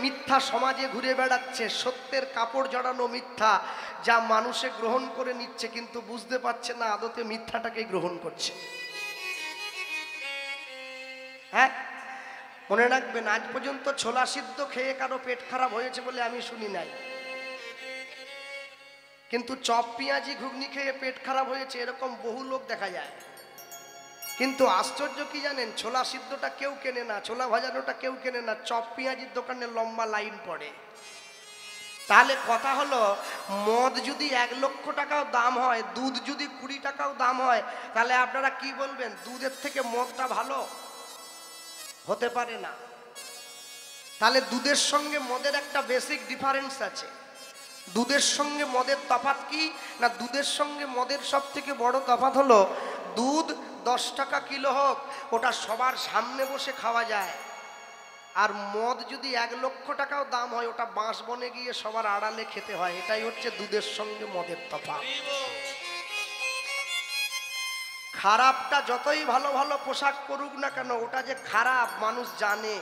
মিথ্যা সমাজে ঘুরে বেড়াচ্ছে, সত্যের কাপড় জড়ানো মিথ্যা, যা মানুষে গ্রহণ করে নিচ্ছে কিন্তু বুঝতে পারছে না আদতে মিথ্যাটাকে গ্রহণ করছে। হ্যাঁ, মনে রাখবেন, আজ পর্যন্ত ছোলা সিদ্ধ খেয়ে কারো পেট খারাপ হয়েছে বলে আমি শুনি নাই, কিন্তু চপ পেঁয়াজি ঘুগনি খেয়ে পেট খারাপ হয়েছে এরকম বহু লোক দেখা যায়। কিন্তু আশ্চর্য কি জানেন, ছোলা সিদ্ধটা কেউ কেনে না, ছোলা ভাজানোটা কেউ কেনে না, চপ পেঁয়াজির দোকানে লম্বা লাইন পড়ে। তাহলে কথা হলো, মদ যদি 1 লক্ষ টাকাও দাম হয়, দুধ যদি 20 টাকাও দাম হয়, তাহলে আপনারা কি বলবেন, দুধের থেকে মদটা ভালো? হতে পারে না। তাহলে দুধের সঙ্গে মদের একটা বেসিক ডিফারেন্স আছে। দুধের সঙ্গে মদের তফাৎ কি না, দুধের সঙ্গে মদের সব থেকে বড় তফাৎ হলো, দুধ 10 টাকা কিলো হোক, ওটা সবার সামনে বসে খাওয়া যায়। আর মদ যদি 1 লক্ষ টাকাও দাম হয়, ওটা বাঁশ বনে গিয়ে সবার আড়ালে খেতে হয়। এটাই হচ্ছে দুধের সঙ্গে মদের তফাৎ। খারাপটা যতই ভালো ভালো পোশাক পরুক না কেন, ওটা যে খারাপ মানুষ জানে।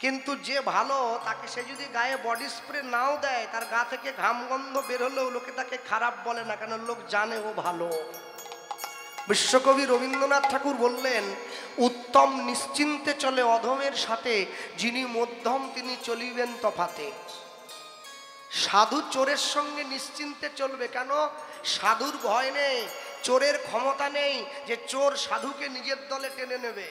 কিন্তু যে ভালো, তাকে সে যদি গায়ে বডি স্প্রে নাও দেয়, তার গা থেকে ঘাম গন্ধ বের হলেও লোকে তাকে খারাপ বলে না, কেন লোক জানে ও ভালো। বিশ্বকবি রবীন্দ্রনাথ ঠাকুর বললেন, উত্তম নিশ্চিন্তে চলে অধমের সাথে, যিনি মধ্যম তিনি চলিবেন তফাতে। সাধু চোরের সঙ্গে নিশ্চিন্তে চলবে, কেন? সাধুর ভয় নেই, চোরের ক্ষমতা নেই যে চোর সাধুকে নিজের দলে টেনে নেবে।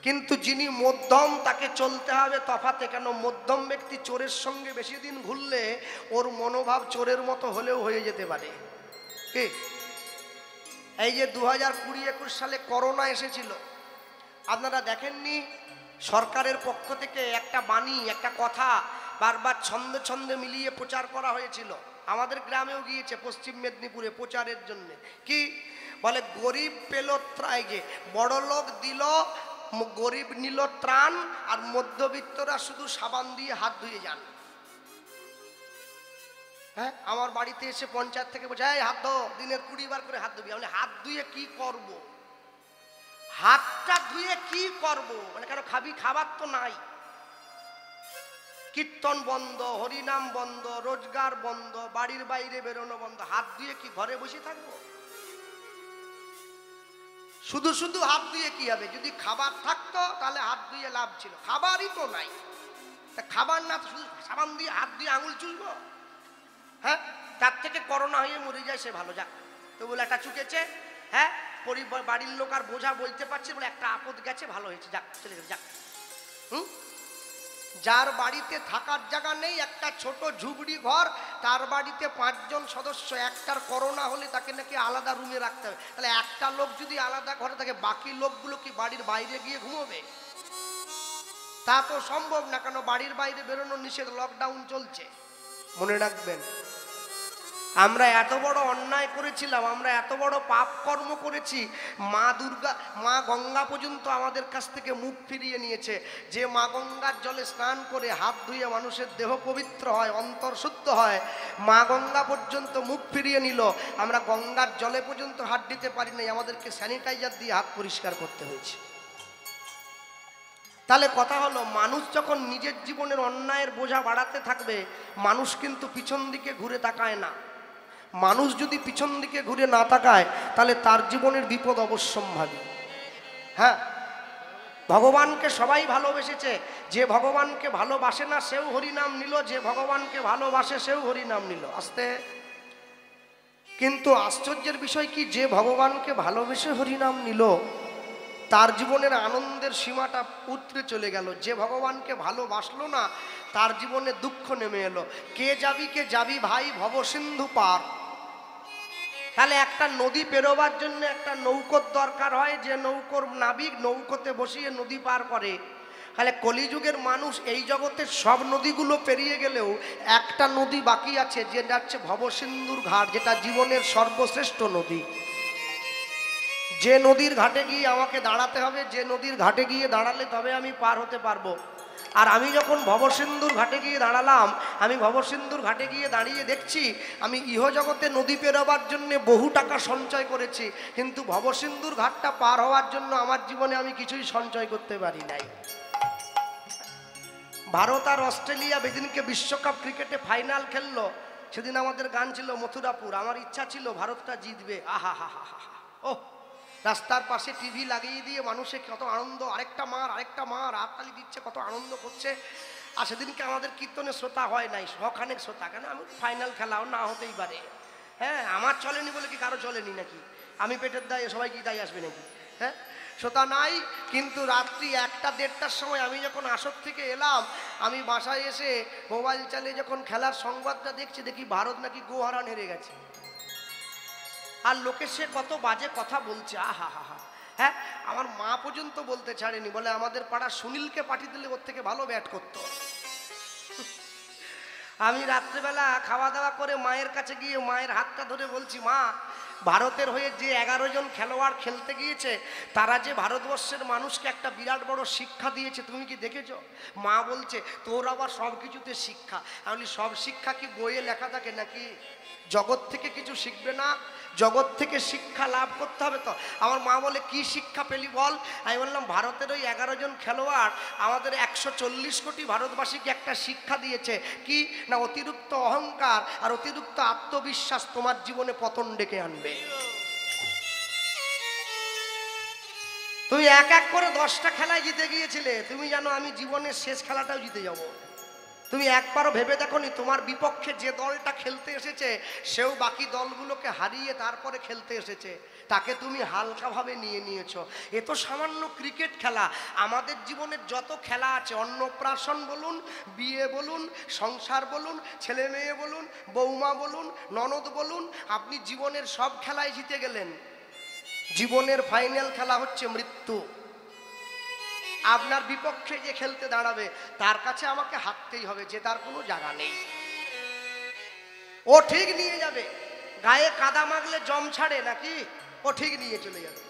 কিন্তু যিনি মধ্যম, তাকে চলতে হবে তফাতে, কেন? মধ্যম ব্যক্তি চোরের সঙ্গে বেশি দিন ঘুরলে ওর মনোভাব চোরের মতো হলেও হয়ে যেতে পারে। কি এই যে 2020-21 সালে করোনা এসেছিল, আপনারা দেখেননি? সরকারের পক্ষ থেকে একটা বাণী, একটা কথা বারবার ছন্দে ছন্দে মিলিয়ে প্রচার করা হয়েছিল। আমাদের গ্রামেও গিয়েছে, পশ্চিম মেদিনীপুরে প্রচারের জন্য। কি বলে? গরিব পেল ত্রাণ, যে বড় লোক দিল, গরিব নিল ত্রাণ, আর মধ্যবিত্তরা শুধু সাবান দিয়ে হাত ধুয়ে যান। হ্যাঁ, আমার বাড়িতে এসে পঞ্চায়েত থেকে বলছে, এই হাত ধো, দিনের 20 বার করে হাত ধুবি। আমি হাত ধুয়ে কি করব? হাতটা ধুয়ে কি করব? মানে কেন খাবি? খাবার তো নাই, কীর্তন বন্ধ, হরিনাম বন্ধ, রোজগার বন্ধ, বাড়ির বাইরে বেরোনো বন্ধ, হাত ধুয়ে কি ঘরে বসে থাকবো? শুধু শুধু হাত ধুয়ে কি হবে? যদি খাবার থাকতো তাহলে হাত ধুয়ে লাভ ছিল, খাবারই তো নাই। তা খাবার না, শুধু সাবান দিয়ে হাত দিয়ে আঙুল চুলবো? হ্যাঁ, তার থেকে করোনা হয়ে মরে যায় সে ভালো। যাক, তো বলে একটা চুকেছে, হ্যাঁ, বাড়ির লোক আর বোঝা বলতে পারছে, বলে একটা আপদ গেছে, ভালো হয়েছে, যাক চলে গেছে, যাক। যার বাড়িতে থাকার জায়গা নেই, একটা ছোট ঝুপড়ি ঘর, তার বাড়িতে 5 জন সদস্য, একটার করোনা হলে তাকে নাকি আলাদা রুমে রাখতে হবে। তাহলে একটা লোক যদি আলাদা ঘরে থাকে, বাকি লোকগুলো কি বাড়ির বাইরে গিয়ে ঘুমোবে? তা তো সম্ভব না, কেন বাড়ির বাইরে বেরোনো নিষেধ, লকডাউন চলছে। মনে রাখবেন, আমরা এত বড় অন্যায় করেছিলাম, আমরা এত বড় পাপ কর্ম করেছি, মা দুর্গা, মা গঙ্গা পর্যন্ত আমাদের কাছ থেকে মুখ ফিরিয়ে নিয়েছে। যে মা গঙ্গার জলে স্নান করে হাত ধুয়ে মানুষের দেহ পবিত্র হয়, অন্তর শুদ্ধ হয়, মা গঙ্গা পর্যন্ত মুখ ফিরিয়ে নিল। আমরা গঙ্গার জলে পর্যন্ত হাত দিতে পারি নাই, আমাদেরকে স্যানিটাইজার দিয়ে হাত পরিষ্কার করতে হয়েছে। তাহলে কথা হলো, মানুষ যখন নিজের জীবনের অন্যায়ের বোঝা বাড়াতে থাকবে, মানুষ কিন্তু পিছন দিকে ঘুরে তাকায় না। মানুষ যদি পিছন দিকে ঘুরে না তাকায়, তাহলে তার জীবনের বিপদ অবশ্যম্ভাবী। হ্যাঁ, ভগবানকে সবাই ভালোবেসেছে, যে ভগবানকে ভালোবাসে না সেও হরিনাম নিল, যে ভগবানকে ভালোবাসে সেও হরিনাম নিল। আস্তে। কিন্তু আশ্চর্যের বিষয় কি, যে ভগবানকে ভালোবেসে হরিনাম নিল, তার জীবনের আনন্দের সীমাটা উতরে চলে গেল। যে ভগবানকে ভালোবাসলো না, তার জীবনে দুঃখ নেমে এলো। কে যাবি ভাই ভবসিন্ধু পার। তাহলে একটা নদী পেরোবার জন্য একটা নৌকোর দরকার হয়, যে নৌকোর নাবিক নৌকোতে বসিয়ে নদী পার করে। তাহলে কলিযুগের মানুষ এই জগতের সব নদীগুলো পেরিয়ে গেলেও একটা নদী বাকি আছে, যেটা হচ্ছে ভবসিন্ধুর ঘাট, যেটা জীবনের সর্বশ্রেষ্ঠ নদী। যে নদীর ঘাটে গিয়ে আমাকে দাঁড়াতে হবে, যে নদীর ঘাটে গিয়ে দাঁড়ালে তবে আমি পার হতে পারবো। আর আমি যখন ভবসিন্ধুর ঘাটে গিয়ে দাঁড়ালাম, আমি ভবসিন্ধুর ঘাটে গিয়ে দাঁড়িয়ে দেখছি, আমি ইহজগতে নদী পেরোবার জন্য বহু টাকা সঞ্চয় করেছি, কিন্তু ভবসিন্ধুর ঘাটটা পার হওয়ার জন্য আমার জীবনে আমি কিছুই সঞ্চয় করতে পারি নাই। ভারত আর অস্ট্রেলিয়া যেদিনকে বিশ্বকাপ ক্রিকেটে ফাইনাল খেললো, সেদিন আমাদের গান ছিল মথুরাপুর। আমার ইচ্ছা ছিল ভারতটা জিতবে। আহা হা হা হা। ও রাস্তার পাশে টিভি লাগিয়ে দিয়ে মানুষে কত আনন্দ, আরেকটা মার আরেকটা মার, হাততালি দিচ্ছে, কত আনন্দ করছে। আর সেদিনকে আমাদের কীর্তনের শ্রোতা হয় নাই, শখানেক শ্রোতা। কেন? আমি ফাইনাল খেলাও না হতেই পারে। হ্যাঁ, আমার চলেনি বলে কি কারো চলেনি নাকি? আমি পেটের দায়ে সবাই কি তাই আসবে নাকি? হ্যাঁ, শ্রোতা নাই। কিন্তু রাত্রি 1টা-1:30টার সময় আমি যখন আসর থেকে এলাম, আমি বাসায় এসে মোবাইল চালিয়ে যখন খেলার সংবাদটা দেখছি, দেখি ভারত নাকি গোহারান হেরে গেছে। আর লোকে সে কত বাজে কথা বলছে, আহা হা হা। হ্যাঁ, আমার মা পর্যন্ত বলতে ছাড়েনি, বলে আমাদের পাড়া সুনীলকে পাঠিয়ে দিলে ওর থেকে ভালো ব্যাট করতো। আমি রাত্রেবেলা খাওয়া দাওয়া করে মায়ের কাছে গিয়ে মায়ের হাতটা ধরে বলছি, মা, ভারতের হয়ে যে 11 জন খেলোয়াড় খেলতে গিয়েছে, তারা যে ভারতবর্ষের মানুষকে একটা বিরাট বড় শিক্ষা দিয়েছে, তুমি কি দেখেছ? মা বলছে, তোর আবার সব কিছুতে শিক্ষা। আমি সব শিক্ষা কি বইয়ে লেখা থাকে নাকি? জগৎ থেকে কিছু শিখবে না? জগৎ থেকে শিক্ষা লাভ করতে হবে তো। আমার মা বলে, কি শিক্ষা পেলি বল? আমি বললাম, ভারতের ওই 11 জন খেলোয়াড় আমাদের 140 কোটি ভারতবাসীকে একটা শিক্ষা দিয়েছে। কি না, অতিরিক্ত অহংকার আর অতিরিক্ত আত্মবিশ্বাস তোমার জীবনে পতন ডেকে আনবে। তুমি এক এক করে 10টা খেলায় জিতে গিয়েছিলে, তুমি জানো আমি জীবনের শেষ খেলাটাও জিতে যাব। তুমি একবারও ভেবে দেখোনি তোমার বিপক্ষে যে দলটা খেলতে এসেছে সেও বাকি দলগুলোকে হারিয়ে তারপরে খেলতে এসেছে, তাকে তুমি হালকাভাবে নিয়ে নিয়েছো। এ তো সামান্য ক্রিকেট খেলা। আমাদের জীবনের যত খেলা আছে, অন্নপ্রাশন বলুন, বিয়ে বলুন, সংসার বলুন, ছেলে মেয়ে বলুন, বৌমা বলুন, ননদ বলুন, আপনি জীবনের সব খেলায় জিতে গেলেন। জীবনের ফাইনাল খেলা হচ্ছে মৃত্যু। আপনার বিপক্ষে যে খেলতে দাঁড়াবে তার কাছে আমাকে হারতেই হবে, যে তার কোনো জায়গা নেই। ও ঠিক নিয়ে যাবে, গায়ে কাদা মাগলে জম ছাড়ে নাকি? ও ঠিক নিয়ে চলে যাবে।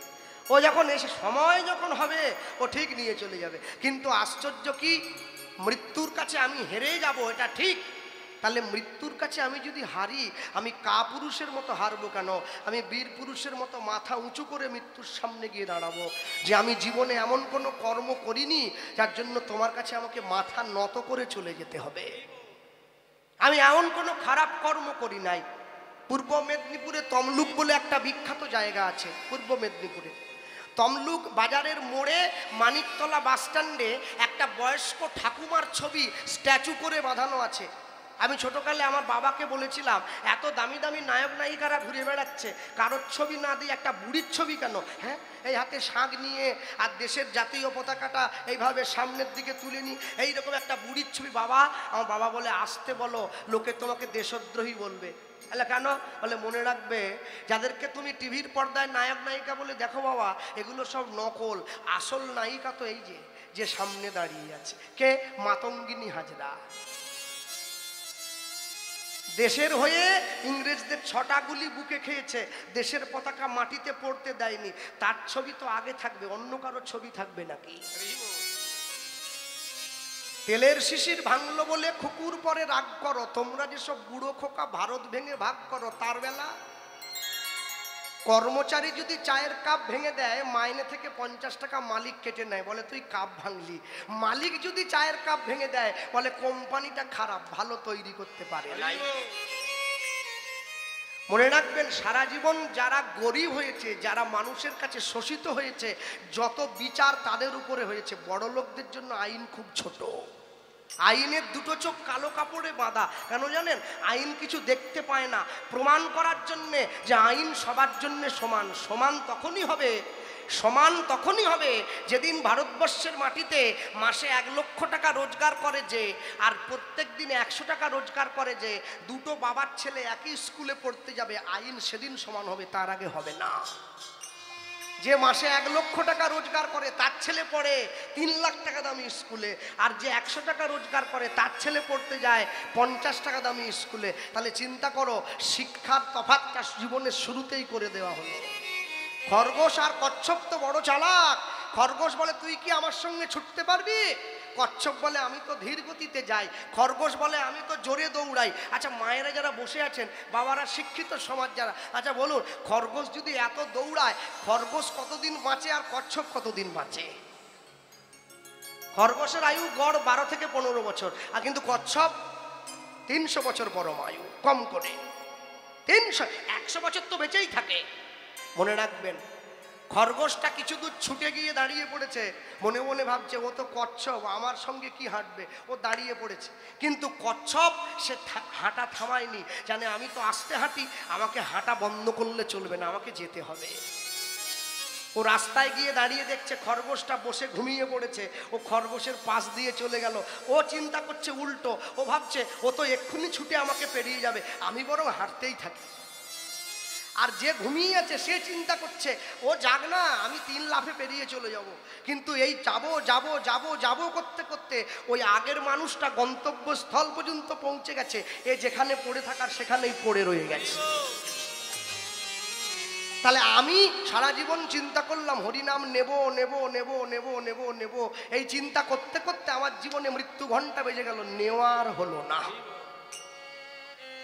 ও যখন এসে সময় যখন হবে ও ঠিক নিয়ে চলে যাবে। কিন্তু আশ্চর্য কি, মৃত্যুর কাছে আমি হেরে যাব এটা ঠিক, তাহলে মৃত্যুর কাছে আমি যদি হারি, আমি কাপুরুষের মতো হারবো কেন? আমি বীর পুরুষের মতো মাথা উঁচু করে মৃত্যুর সামনে গিয়ে দাঁড়াবো, যে আমি জীবনে এমন কোনো কর্ম করিনি যার জন্য তোমার কাছে আমাকে মাথা নত করে চলে যেতে হবে। আমি এমন কোনো খারাপ কর্ম করি নাই। পূর্ব মেদিনীপুরে তমলুক বলে একটা বিখ্যাত জায়গা আছে। পূর্ব মেদিনীপুরে তমলুক বাজারের মোড়ে মানিকতলা বাসস্ট্যান্ডে একটা বয়স্ক ঠাকুমার ছবি স্ট্যাচু করে বাঁধানো আছে। আমি ছোটকালে আমার বাবাকে বলেছিলাম, এত দামি দামি নায়ক নায়িকারা ঘুরে বেড়াচ্ছে, কারোর ছবি না দিয়ে একটা বুড়ির ছবি কেন? হ্যাঁ, এই হাতে শাঁখ নিয়ে আর দেশের জাতীয় পতাকাটা এইভাবে সামনের দিকে তুলে নি, এইরকম একটা বুড়ির ছবি। বাবা, আমার বাবা বলে, আসতে বলো, লোকে তোমাকে দেশদ্রোহী বলবে। তাহলে কেন? বলে, মনে রাখবে, যাদেরকে তুমি টিভির পর্দায় নায়ক নায়িকা বলে দেখো বাবা, এগুলো সব নকল। আসল নায়িকা তো এই যে সামনে দাঁড়িয়ে আছে। কে? মাতঙ্গিনী হাজরা। দেশের হয়ে ইংরেজদের 6টা গুলি বুকে খেয়েছে, দেশের পতাকা মাটিতে পড়তে দেয়নি। তার ছবি তো আগে থাকবে, অন্য কারো ছবি থাকবে নাকি? তেলের শিশির ভাঙলো বলে খুকুর পরে রাগ করো, তোমরা যেসব বুড়ো খোকা ভারত ভেঙে ভাগ করো। তার বেলা কর্মচারী যদি চায়ের কাপ ভেঙে দেয়, মাইনে থেকে 50 টাকা মালিক কেটে নেয়, বলে তুই কাপ ভাঙলি। মালিক যদি চায়ের কাপ ভেঙে দেয়, বলে কোম্পানিটা খারাপ, ভালো তৈরি করতে পারে না। মনে রাখবেন, সারা জীবন যারা গরিব হয়েছে, যারা মানুষের কাছে শোষিত হয়েছে, যত বিচার তাদের উপরে হয়েছে। বড় লোকদের জন্য আইন খুব ছোট। আইনের দুটো চোখ কালো কাপড়ে বাঁধা। কেন জানেন? আইন কিছু দেখতে পায় না, প্রমাণ করার জন্যে যে আইন সবার জন্য সমান। সমান তখনই হবে যেদিন ভারতবর্ষের মাটিতে মাসে 1 লক্ষ টাকা রোজগার করে যে, আর প্রত্যেক দিন 100 টাকা রোজগার করে যে, দুটো বাবার ছেলে একই স্কুলে পড়তে যাবে, আইন সেদিন সমান হবে, তার আগে হবে না। যে মাসে 1 লক্ষ টাকা রোজগার করে তার ছেলে পড়ে 3 লাখ টাকা দামি স্কুলে, আর যে 100 টাকা রোজগার করে তার ছেলে পড়তে যায় 50 টাকা দামি স্কুলে। তাহলে চিন্তা করো, শিক্ষার তফাৎটা জীবনের শুরুতেই করে দেওয়া হলো। খরগোশ আর কচ্ছপ তো বড় চালাক। খরগোশ বলে, তুই কি আমার সঙ্গে ছুটতে পারবি? কচ্ছপ বলে, আমি তো ধীর গতিতে যাই। খরগোশ বলে, আমি তো জোরে দৌড়াই। আচ্ছা, মায়েরা যারা বসে আছেন, বাবারা, শিক্ষিত সমাজ যারা, আচ্ছা বলুন, খরগোশ যদি এত দৌড়ায়, খরগোশ কতদিন বাঁচে আর কচ্ছপ কতদিন বাঁচে? খরগোশের আয়ু গড় 12 থেকে 15 বছর, আর কিন্তু কচ্ছপ 300 বছর পরম আয়ু, কম করে 100 বছর তো বেঁচেই থাকে। মনে রাখবেন, খরগোশটা কিছু দূর ছুটে গিয়ে দাঁড়িয়ে পড়েছে, মনে মনে ভাবছে ও তো কচ্ছপ, আমার সঙ্গে কি হাঁটবে, ও দাঁড়িয়ে পড়েছে। কিন্তু কচ্ছপ সে হাঁটা থামায়নি, জানে আমি তো আস্তে হাঁটি, আমাকে হাঁটা বন্ধ করলে চলবে না, আমাকে যেতে হবে। ও রাস্তায় গিয়ে দাঁড়িয়ে দেখছে খরগোশটা বসে ঘুমিয়ে পড়েছে, ও খরগোশের পাশ দিয়ে চলে গেল। ও চিন্তা করছে উল্টো, ও ভাবছে ও তো এক্ষুনি ছুটে আমাকে পেরিয়ে যাবে, আমি বরং হাঁটতেই থাকি। আর যে ঘুমিয়ে আছে সে চিন্তা করছে ও যাক না, আমি 3 লাফে পেরিয়ে চলে যাব। কিন্তু এই যাবো যাবো যাবো যাবো করতে করতে ওই আগের মানুষটা গন্তব্যস্থল পর্যন্ত পৌঁছে গেছে, এ যেখানে পড়ে থাকার সেখানেই পড়ে রয়ে গেছে। তাহলে আমি সারা জীবন চিন্তা করলাম হরিনাম নেব নেব নেব নেব নেব নেব, এই চিন্তা করতে করতে আমার জীবনে মৃত্যু ঘন্টা বেজে গেল, নেওয়ার হলো না।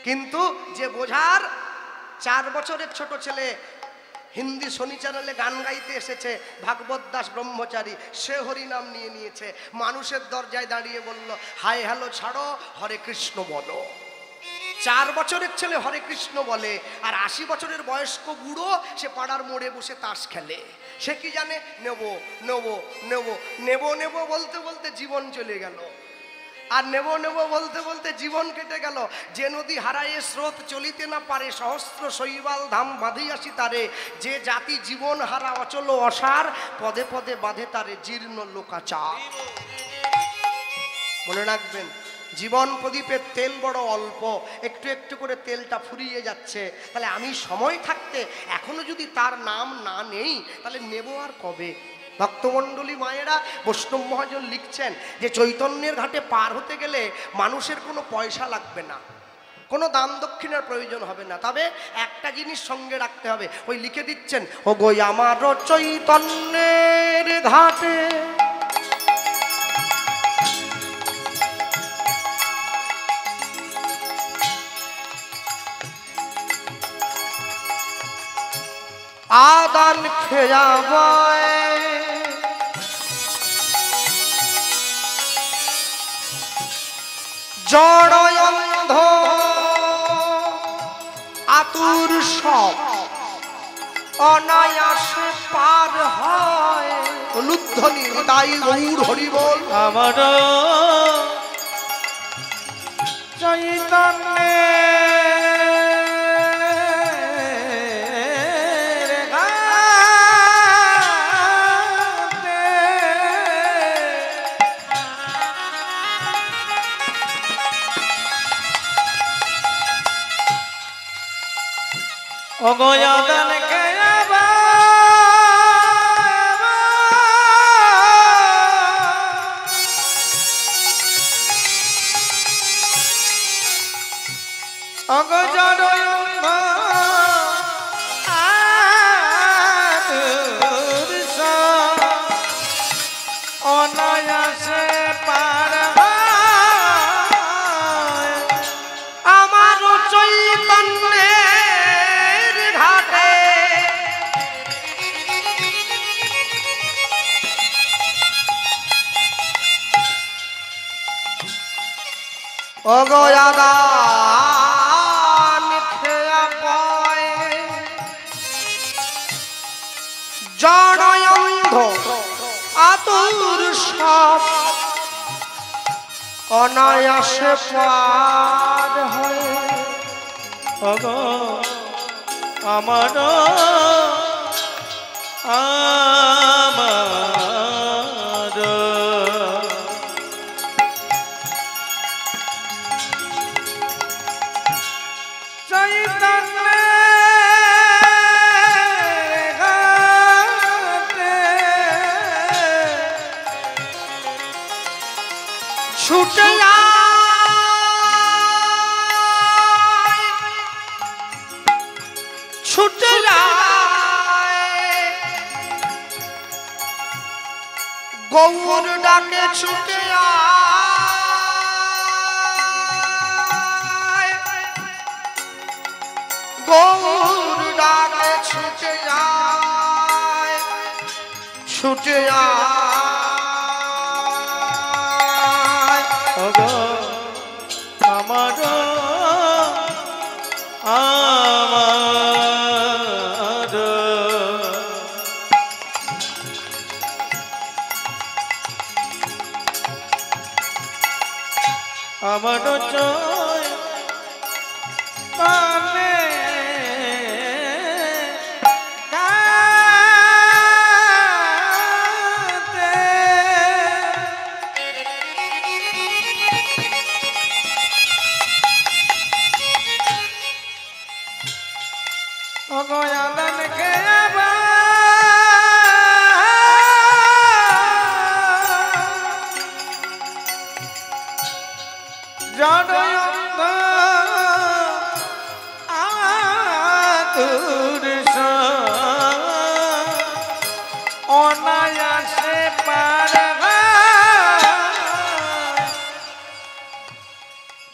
কিন্তু যে বোঝার 4 বছরের ছোট ছেলে হিন্দি শনি চ্যানেলে গান গাইতে এসেছে, ভাগবত দাস ব্রহ্মচারী, সে হরিনাম নিয়ে নিয়েছে, মানুষের দরজায় দাঁড়িয়ে বলল হাই হ্যালো ছাড়ো, হরে কৃষ্ণ বলো। 4 বছরের ছেলে হরে কৃষ্ণ বলে, আর 80 বছরের বয়স্ক বুড়ো সে পাড়ার মোড়ে বসে তাস খেলে। সে কি জানে, নেব নেব নেব নেব নেব বলতে বলতে জীবন চলে গেল, আর নেব নেব বলতে বলতে জীবন কেটে গেল। যে নদী হারায়ে স্রোত চলিতে না পারে, সহস্র শৈবাল ধাম বাঁধিয়াছি তারে। যে জাতি জীবন হারা অচল অসার, পদে পদে বাঁধে তারে জীর্ণ লোকাচার। মনে রাখবেন, জীবন প্রদীপের তেল বড় অল্প, একটু একটু করে তেলটা ফুরিয়ে যাচ্ছে। তাহলে আমি সময় থাকতে এখনো যদি তার নাম না নেই, তাহলে নেব আর কবে? ভক্তমণ্ডলী মায়েরা, বৈষ্ণব মহাজন লিখছেন যে চৈতন্যের ঘাটে পার হতে গেলে মানুষের কোনো পয়সা লাগবে না, কোনো দান দক্ষিণার প্রয়োজন হবে না, তবে একটা জিনিস সঙ্গে রাখতে হবে। ওই লিখে দিচ্ছেন, ও গো আমার চৈতন্যের ঘাটে আদান খেয়াবায়, জড় অন্ধ আতুর সব অনায়াসে পার হয়। অনুধ্বনি তাই গৌর হরি বল। আমার চৈতন্যের অগয়াদান কেয়াবা অগজর অনায়াসে পার আমার চৈতন্যের ঘাটে অগয়াদান খেয়া পায়, জড় অন্ধ আতুর সব অনায়াসে পার হয়। আমার ছুটে ছুটে গৌর ডাকে ছুটে গৌর ডাকে ছুটে ছুটে আমার আমার আমার জয় মানে অগয়াদান খেয়াবা জনয়ন্ধ আতুরস অনায়াসে পার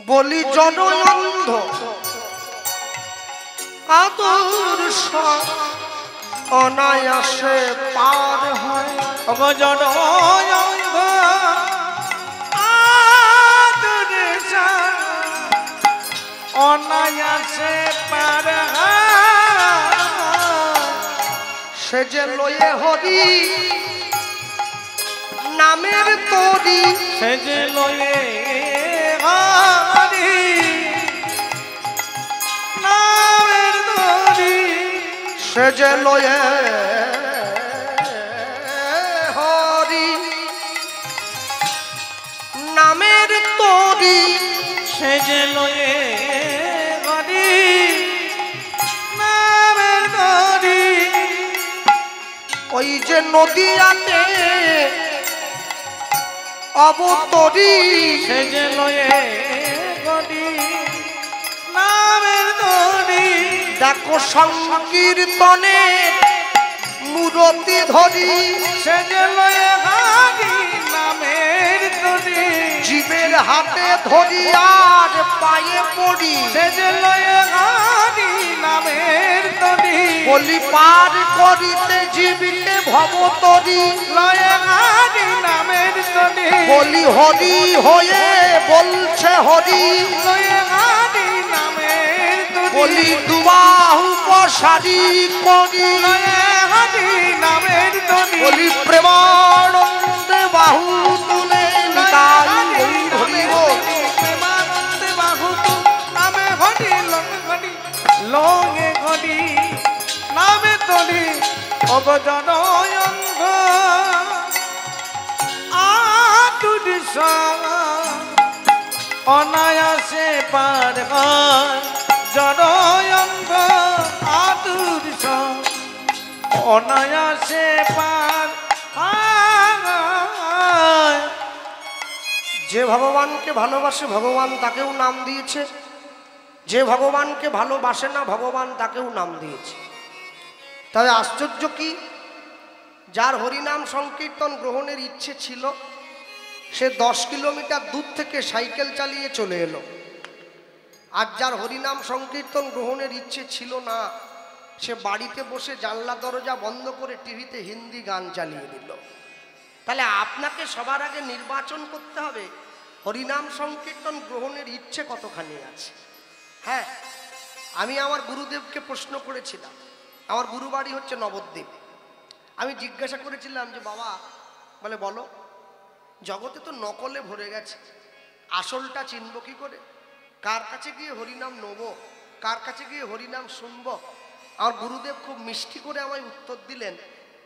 বলি জনয়ন্ধ আদর্শ অনায়াসে পার হয় অগজনয়ন্ধ আতুরস অনায়াসে পার সে যে লয়ে হরি নামের তরি সে যে লয়ে হরি নামের তরি সে যে লয়ে হরি নামের তরি সে যে লয়ে হরি নামের তরি ওই যে নদিয়াতে অবতরী সে যে লয়ে হরি নামের তরি দেখো সংকীর্তনে মূরতি ধরি সে যে লয়ে হরি নামের তরি জীবের হাতে ধরি আর পায়ে পড়ি সে যে লয়ে হরি নামের তরি বলি পার করিতে জীবিতে ভবতরী লয়ে হরি নামের তরি বলি হরি হয়ে বলছে হরি লয়ে হরি নামের তরি বলি দুবাহু প্রসারী করি লয়ে হরি নামের তরি বলি প্রেমানন্দে বাহু তুলে নিতাই হরি বল প্রেমানন্দে বাহু নামে হরি লঙ্গে ঘটি নামে তরি অগজনয়ন্ধ আতুরস অনায়াসে পার হয় জনয়ন্ধ আতুরস অনায়াসে পার হয় যে ভগবানকে ভালোবাসে ভগবান তাকেও নাম দিয়েছে, যে ভগবানকে ভালোবাসে না ভগবান তাকেও নাম দিয়েছে। তবে আশ্চর্য কি, যার হরিনাম সংকীর্তন গ্রহণের ইচ্ছে ছিল সে 10 কিলোমিটার দূর থেকে সাইকেল চালিয়ে চলে এলো, আর যার হরিনাম সংকীর্তন গ্রহণের ইচ্ছে ছিল না সে বাড়িতে বসে জানলা দরজা বন্ধ করে টিভিতে হিন্দি গান চালিয়ে দিল। তাহলে আপনাকে সবার আগে নির্বাচন করতে হবে হরিনাম সংকীর্তন গ্রহণের ইচ্ছে কতখানি আছে। হ্যাঁ, আমি আমার গুরুদেবকে প্রশ্ন করেছিলাম, আমার গুরুবাড়ি হচ্ছে নবদ্বীপ। আমি জিজ্ঞাসা করেছিলাম যে বাবা, বলে বলো, জগতে তো নকলে ভরে গেছে, আসলটা চিনব কি করে? কার কাছে গিয়ে হরিনাম নেব, কার কাছে গিয়ে হরিনাম শুনব? আমার গুরুদেব খুব মিষ্টি করে আমায় উত্তর দিলেন,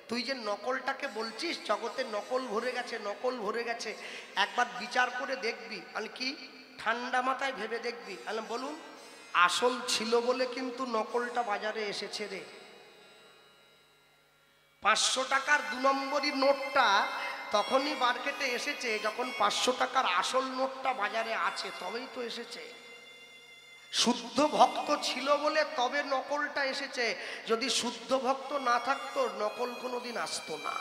তুই যে নকলটাকে বলছিস জগতে নকল ভরে গেছে, নকল ভরে গেছে, একবার বিচার করে দেখবি। আমি কি ঠান্ডা মাথায় ভেবে দেখবি? আমি বলুন, আসল ছিল বলে কিন্তু নকলটা বাজারে এসেছে রে। 500 টাকার 2 নম্বরই নোটটা তখনই মার্কেটে এসেছে যখন 500 টাকার আসল নোটটা বাজারে আছে, তবেই তো এসেছে। শুদ্ধ ভক্ত ছিল বলে তবে নকলটা এসেছে, যদি শুদ্ধ ভক্ত না থাকতো নকল কোনোদিন আসতো না।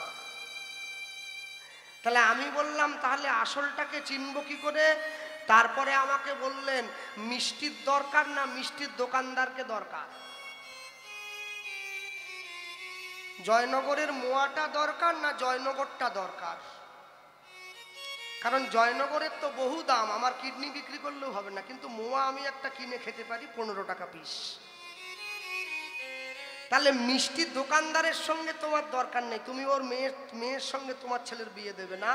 তাহলে আমি বললাম তাহলে আসলটাকে চিনব কি করে? তারপরে আমাকে বললেন মিষ্টির দরকার না মিষ্টির দোকানদারকে দরকার, জয়নগরের মোয়াটা দরকার না জয়নগরটা দরকার। কারণ জয়নগরের তো বহু দাম, আমার কিডনি বিক্রি করলেও হবে না, কিন্তু মোয়া আমি একটা কিনে খেতে পারি 15 টাকা পিস। তাহলে মিষ্টির দোকানদারের সঙ্গে তোমার দরকার নেই, তুমি ওর মেয়ের সঙ্গে তোমার ছেলের বিয়ে দেবে না।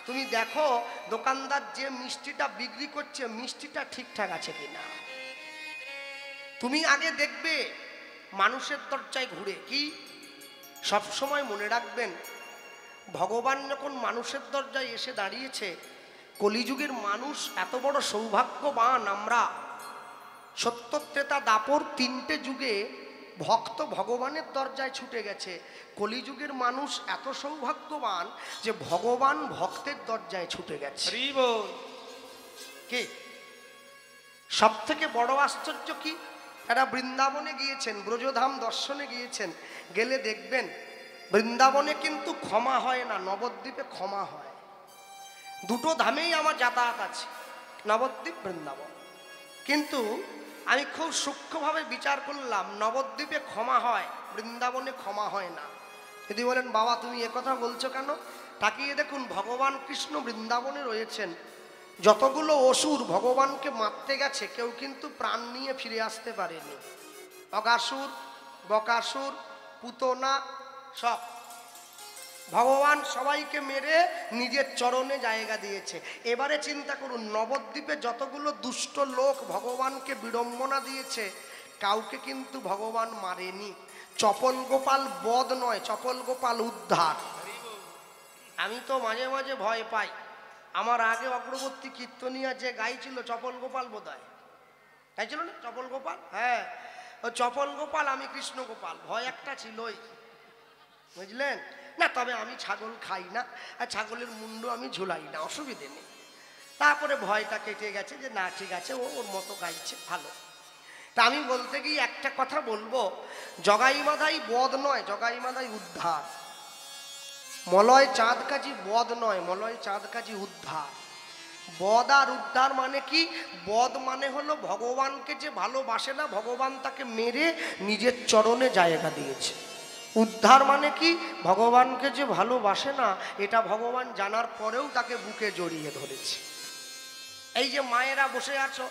তুমি দেখো দোকানদার যে মিষ্টিটা বিক্রি করছে মিষ্টিটা ঠিকঠাক আছে কিনা। তুমি আগে দেখবে মানুষের দরজায় ঘুরে কি। সব সময় মনে রাখবেন, ভগবান যখন মানুষের দরজায় এসে দাঁড়িয়েছে, কলিযুগের মানুষ এত বড় সৌভাগ্যবান। আমরা সত্য ত্রেতা দাপর 3টে যুগে ভক্ত ভগবানের দরজায় ছুটে গেছে। কলিযুগের মানুষ এত সৌভাগ্যবান যে ভগবান ভক্তের দরজায় ছুটে গেছে। কি সব থেকে বড় আশ্চর্য কি, এরা বৃন্দাবনে গিয়েছেন, ব্রজধাম দর্শনে গিয়েছেন, গেলে দেখবেন বৃন্দাবনে কিন্তু ক্ষমা হয় না, নবদ্বীপে ক্ষমা হয়। দুটো ধামেই আমার যাতায়াত আছে, নবদ্বীপ বৃন্দাবন। কিন্তু আমি খুব সূক্ষ্মভাবে বিচার করলাম, নবদ্বীপে ক্ষমা হয়, বৃন্দাবনে ক্ষমা হয় না। যদি বলেন বাবা তুমি একথা বলছো কেন, তাকিয়ে দেখুন ভগবান কৃষ্ণ বৃন্দাবনে রয়েছেন। যতগুলো অসুর ভগবানকে মারতে গেছে কেউ কিন্তু প্রাণ নিয়ে ফিরে আসতে পারেনি। অগাসুর, বকাসুর, পুতনা সব ভগবান সবাইকে মেরে নিজের চরণে জায়গা দিয়েছে। এবারে চিন্তা করুন, নবদ্বীপে যতগুলো দুষ্ট লোক ভগবানকে বিড়ম্বনা দিয়েছে কাউকে কিন্তু ভগবান মারেনি। চপল গোপাল বধ নয়, চপল গোপাল উদ্ধার। আমি তো মাঝে মাঝে ভয় পাই, আমার আগে অগ্রবর্তী কীর্তনিয়া যে গাইছিল চপল গোপাল বোধহয় গাইছিল না, চপল গোপাল, হ্যাঁ ও চপল গোপাল, আমি কৃষ্ণ গোপাল, ভয় একটা ছিলই, বুঝলেন না। তবে আমি ছাগল খাই না, আর ছাগলের মুন্ডু আমি ঝুলাই না, অসুবিধে নেই। তারপরে ভয়টা কেটে গেছে যে না ঠিক আছে, ও ওর মতো গাইছে, ভালো। তা আমি বলতে গিয়ে একটা কথা বলবো, জগাই মাধাই বধ নয়, জগাই মাধাই উদ্ধার। মলয় চাঁদ কাজী বধ নয়, মলয় চাঁদ কাজী উদ্ধার। বধ আর উদ্ধার মানে কি? বধ মানে হলো ভগবানকে যে ভালোবাসে না, ভগবান তাকে মেরে নিজের চরণে জায়গা দিয়েছে। উদ্ধার মানে কি? ভগবানকে যে ভালোবাসে না এটা ভগবান জানার পরেও তাকে বুকে জড়িয়ে ধরেছে। এই যে মায়েরা বসে আছো,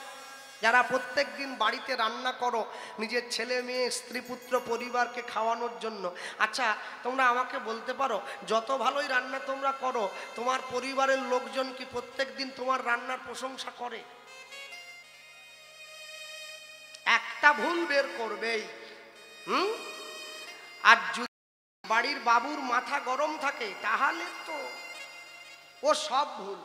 যারা প্রত্যেক দিন বাড়িতে রান্না করো নিজের ছেলে মেয়ে স্ত্রী পুত্র পরিবারকে খাওয়ানোর জন্য, আচ্ছা তোমরা আমাকে বলতে পারো যত ভালোই রান্না তোমরা করো, তোমার পরিবারের লোকজন কি প্রত্যেক দিন তোমার রান্নার প্রশংসা করে? একটা ভুল বের করবেই। আর যদি বাড়ির বাবুর মাথা গরম থাকে তাহলে তো ও সব ভুল,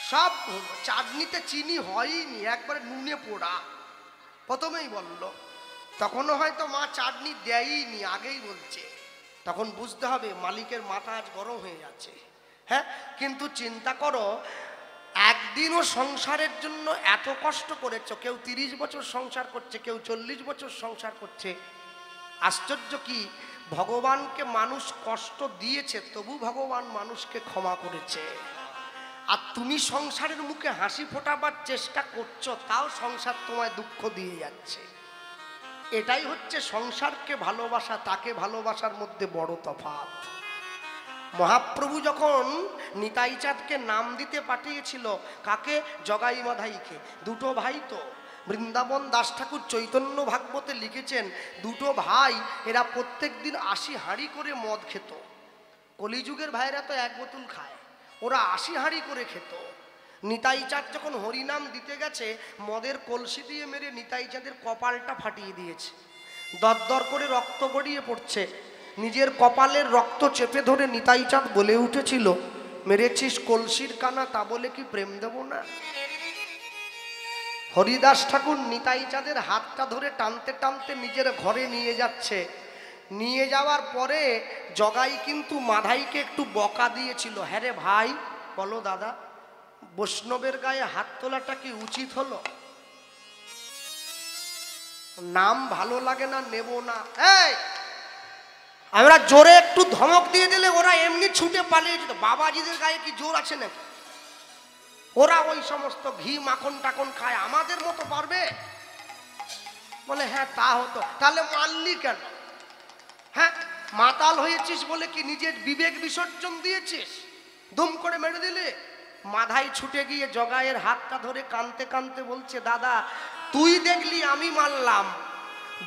সব ভুল। চাটনিতে চিনি হয়নি, একবারে নুনে পোড়া, প্রথমেই বলল। তখনও হয়তো মা চাটনি দেয়নি, আগেই বলছে, তখন বুঝতে হবে মালিকের মাথা আজ গরম হয়ে যাচ্ছে। হ্যাঁ, কিন্তু চিন্তা করো একদিনও সংসারের জন্য এত কষ্ট করেছ, কেউ 30 বছর সংসার করছে, কেউ 40 বছর সংসার করছে। আশ্চর্য কি, ভগবানকে মানুষ কষ্ট দিয়েছে তবু ভগবান মানুষকে ক্ষমা করেছে। আর তুমি সংসারের মুখে হাসি ফোটাবার চেষ্টা করছো, তাও সংসার তোমায় দুঃখ দিয়ে যাচ্ছে। এটাই হচ্ছে সংসারকে ভালোবাসা, তাকে ভালোবাসার মধ্যে বড় তফাৎ। মহাপ্রভু যখন নিতাই চাঁদকে নাম দিতে পাঠিয়েছিল, কাকে? জগাই মাধাইকে। দুটো ভাই তো, বৃন্দাবন দাস ঠাকুর চৈতন্য ভাগবতে লিখেছেন দুটো ভাই, এরা প্রত্যেক দিন 80 হাঁড়ি করে মদ খেত। কলিযুগের ভাইরা তো 1 বোতল খায়, ওরা 80 হাঁড়ি করে খেত। নিতাই চাঁদ যখন হরিনাম দিতে গেছে, মদের কলসি দিয়ে মেরে নিতাই চাঁদের কপালটা ফাটিয়ে দিয়েছে। দরদর করে রক্ত গড়িয়ে পড়ছে, নিজের কপালের রক্ত চেপে ধরে নিতাই চাঁদ বলে উঠেছিল, মেরেছিস কলসির কানা, তা বলে কি প্রেম দেব না? হরিদাস ঠাকুর নিতাই চাঁদের হাতটা ধরে টানতে টানতে নিজের ঘরে নিয়ে যাচ্ছে। নিয়ে যাওয়ার পরে জগাই কিন্তু মাধাইকে একটু বকা দিয়েছিল, হ্যাঁ রে ভাই বলো দাদা, বৈষ্ণবের গায়ে হাত তোলাটা কি উচিত হলো? নাম ভালো লাগে না, নেব না। এই আমরা জোরে একটু ধমক দিয়ে দিলে ওরা এমনি ছুটে পালিয়ে যেত। বাবাজিদের গায়ে কি জোর আছে নাকি? ওরা ওই সমস্ত ঘি মাখন টাখন খায়, আমাদের মতো পারবে? বলে হ্যাঁ তা হতো, তাহলে মারলি কেন? হ্যাঁ, মাতাল হয়েছিস বলে কি নিজের বিবেক বিসর্জন দিয়েছিস? দুম করে মেরে দিলে? মাথায় ছুটে গিয়ে জগায়ের হাতটা ধরে কাঁদতে কাঁদতে বলছে, দাদা তুই দেখলি আমি মারলাম,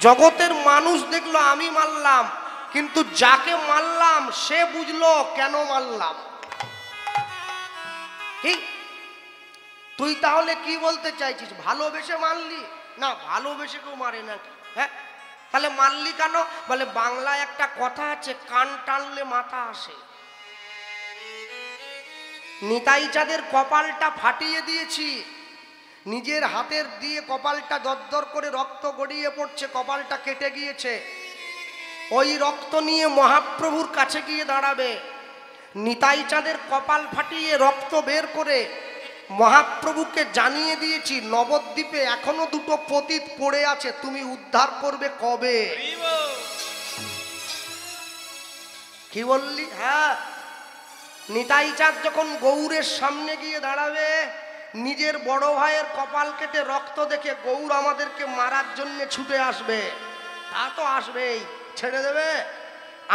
জগতের মানুষ দেখলো আমি মারলাম, কিন্তু যাকে মারলাম সে বুঝলো কেন মারলাম। ঠিক, তুই তাহলে কি বলতে চাইছিস, ভালোবেসে মারলি? না, ভালোবেসে কেউ মারে নাকি? হ্যাঁ, তাহলে মারলি কেন? বলে বাংলায় একটা কথা আছে, কান টানলে মাথা আসে। নিতাই চাঁদের কপালটা ফাটিয়ে দিয়েছি, নিজের হাতের দিয়ে কপালটা দরদর করে রক্ত গড়িয়ে পড়ছে, কপালটা কেটে গিয়েছে। ওই রক্ত নিয়ে মহাপ্রভুর কাছে গিয়ে দাঁড়াবে। নিতাই চাঁদের কপাল ফাটিয়ে রক্ত বের করে মহাপ্রভুকে জানিয়ে দিয়েছি, নবদ্বীপে এখনো দুটো পতিত পড়ে আছে, তুমি উদ্ধার করবে কবে? কি বললি? হ্যাঁ, নিতাই চাঁদ যখন গৌরের সামনে গিয়ে দাঁড়াবে, নিজের বড় ভাইয়ের কপাল কেটে রক্ত দেখে গৌর আমাদেরকে মারার জন্য ছুটে আসবে। তা তো আসবেই, ছেড়ে দেবে?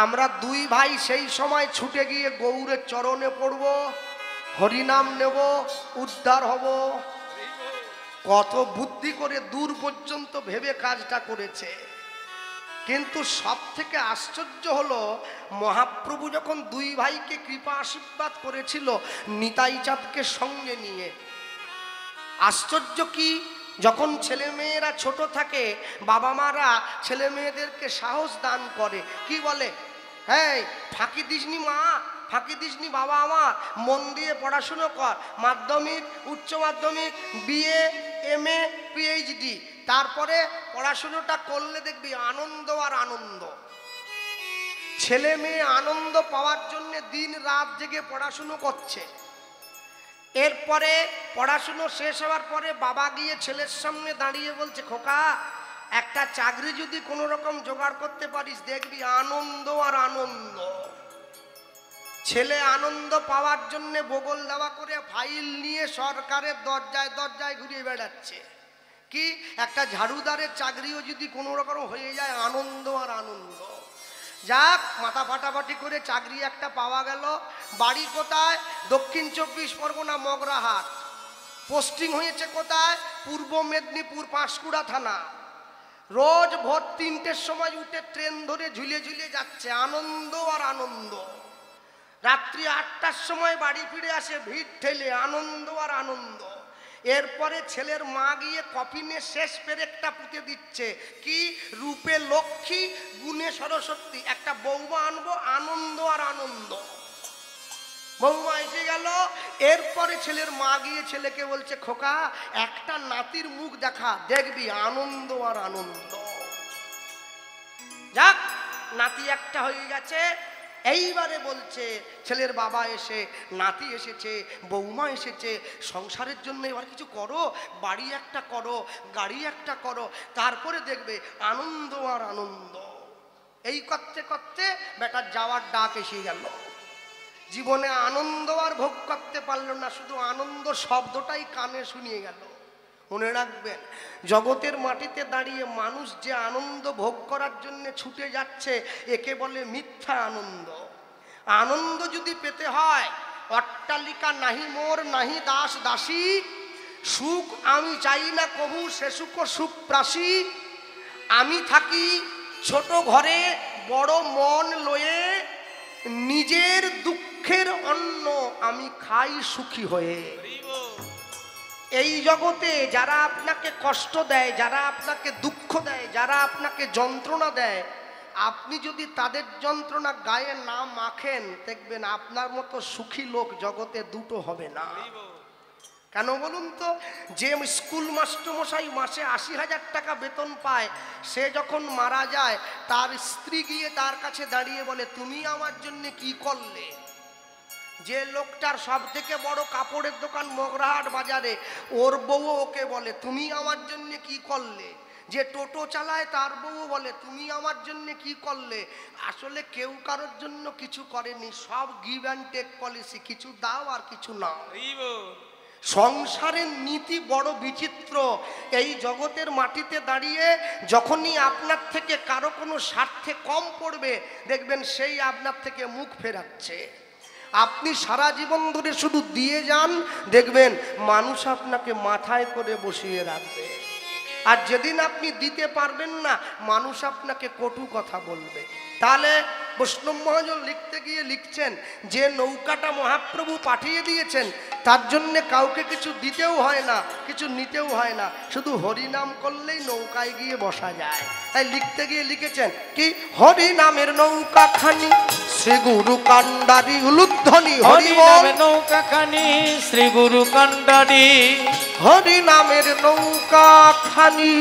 আমরা দুই ভাই সেই সময় ছুটে গিয়ে গৌরের চরণে পড়ব, হরিনাম নেব, উদ্ধার হব। কত বুদ্ধি করে দূর পর্যন্ত ভেবে কাজটা করেছে। কিন্তু সব থেকে আশ্চর্য হলো, মহাপ্রভু যখন দুই ভাইকে কৃপা আশীর্বাদ করেছিল নিতাই চাঁদকে সঙ্গে নিয়ে, আশ্চর্য কি, যখন ছেলে মেয়েরা ছোট থাকে বাবা মারা ছেলে মেয়েদেরকে সাহস দান করে, কি বলে, হ্যাঁ ফাঁকি দিসনি মা, ফাঁকি দিসনি বাবা, আমার মন দিয়ে পড়াশুনো কর, মাধ্যমিক, উচ্চ মাধ্যমিক, বিএ, এমএ, পিএইচডি, তারপরে পড়াশুনোটা করলে দেখবি আনন্দ আর আনন্দ। ছেলে মেয়ে আনন্দ পাওয়ার জন্য দিন রাত জেগে পড়াশুনো করছে। এরপরে পড়াশুনো শেষ হওয়ার পরে বাবা গিয়ে ছেলের সামনে দাঁড়িয়ে বলছে, খোকা একটা চাকরি যদি কোনো রকম জোগাড় করতে পারিস দেখবি আনন্দ আর আনন্দ। ছেলে আনন্দ পাওয়ার জন্য বগল দেওয়া করে ফাইল নিয়ে সরকারের দরজায় দরজায় ঘুরিয়ে বেড়াচ্ছে। কি, একটা ঝাড়ুদারের চাকরিও যদি কোনো রকম হয়ে যায় আনন্দ আর আনন্দ। যাক, মাথা ফাটাফাটি করে চাকরি একটা পাওয়া গেল। বাড়ি কোথায়? দক্ষিণ 24 পরগনা মগরাহাট। পোস্টিং হয়েছে কোথায়? পূর্ব মেদিনীপুর পাঁশকুড়া থানা। রোজ ভোর 3টের সময় উঠে ট্রেন ধরে ঝুলে ঝুলে যাচ্ছে, আনন্দ আর আনন্দ। রাত্রি 8টার সময় বাড়ি ফিরে আসে ভিড় ঠেলে, আনন্দ আর আনন্দ। এরপরে ছেলের মা গিয়ে কফিনে শেষ পেরেকটা পুঁতে দিচ্ছে, কি, রূপে লক্ষ্মী গুণে সরস্বতী, একটা বৌমা আনবো, আনন্দ আর আনন্দ। বৌমা এসে গেল। এরপরে ছেলের মা গিয়ে ছেলেকে বলছে, খোকা একটা নাতির মুখ দেখা, দেখবি আনন্দ আর আনন্দ। যাক, নাতি একটা হয়ে গেছে। এইবারে বলছে ছেলের বাবা এসে, নাতি এসেছে, বৌমা এসেছে, সংসারের জন্য এবার কিছু করো, বাড়ি একটা করো, গাড়ি একটা করো, তারপরে দেখবে আনন্দ আর আনন্দ। এই করতে করতে বেটার যাওয়ার ডাক এসে গেল। জীবনে আনন্দ আর ভোগ করতে পারলো না, শুধু আনন্দ শব্দটাই কানে শুনিয়ে গেল। মনে রাখবেন, জগতের মাটিতে দাঁড়িয়ে মানুষ যে আনন্দ ভোগ করার জন্য ছুটে যাচ্ছে একে বলে মিথ্যা আনন্দ। আনন্দ যদি পেতে হয়, অট্টালিকা নাহি মোর নাহি দাস দাসী, সুখ আমি চাই না কবু সে সুখ সুপ্রাসী। আমি থাকি ছোট ঘরে বড় মন লয়ে, নিজের দুঃখের অন্ন আমি খাই সুখী হয়ে। এই জগতে যারা আপনাকে কষ্ট দেয়, যারা আপনাকে দুঃখ দেয়, যারা আপনাকে যন্ত্রণা দেয়, আপনি যদি তাদের যন্ত্রণা গায়ে না মাখেন, দেখবেন আপনার মতো সুখী লোক জগতে দুটো হবে না। কেন বলুন তো? যে স্কুল মাস্টারমশাই মাসে 80,000 টাকা বেতন পায়, সে যখন মারা যায় তার স্ত্রী গিয়ে তার কাছে দাঁড়িয়ে বলে, তুমি আমার জন্য কি করলে? যে লোকটার সব থেকে বড় কাপড়ের দোকান মগরাহাট বাজারে, ওর বউ ওকে বলে, তুমি আমার জন্য কি করলে? যে টোটো চালায় তার বউ বলে, তুমি আমার জন্য কি করলে? আসলে কেউ কারোর জন্য কিছু করেনি, সব গিভ অ্যান্ড টেক পলিসি, কিছু দাও আর কিছু নাও। সংসারের নীতি বড় বিচিত্র। এই জগতের মাটিতে দাঁড়িয়ে যখনই আপনার থেকে কারো কোনো স্বার্থে কম পড়বে, দেখবেন সেই আপনার থেকে মুখ ফেরাচ্ছে। আপনি সারা জীবন ধরে শুধু দিয়ে যান, দেখবেন মানুষ আপনাকে মাথায় করে বসিয়ে রাখবে। আর যেদিন আপনি দিতে পারবেন না, মানুষ আপনাকে কটু কথা বলবে। তাহলে বৈষ্ণব মহাজন লিখতে গিয়ে লিখছেন যে নৌকাটা মহাপ্রভু পাঠিয়ে দিয়েছেন, তার জন্যে কাউকে কিছু দিতেও হয় না, কিছু নিতেও হয় না, শুধু হরিনাম করলেই নৌকায় গিয়ে বসা যায়। তাই লিখতে গিয়ে লিখেছেন কি, হরিনামের নৌকা খানি শ্রী গুরু কান্ডারি উলুধ্বনি হরিবল, নৌকা খানি শ্রী গুরু কান্ডারি, হরিনামের নৌকা খানি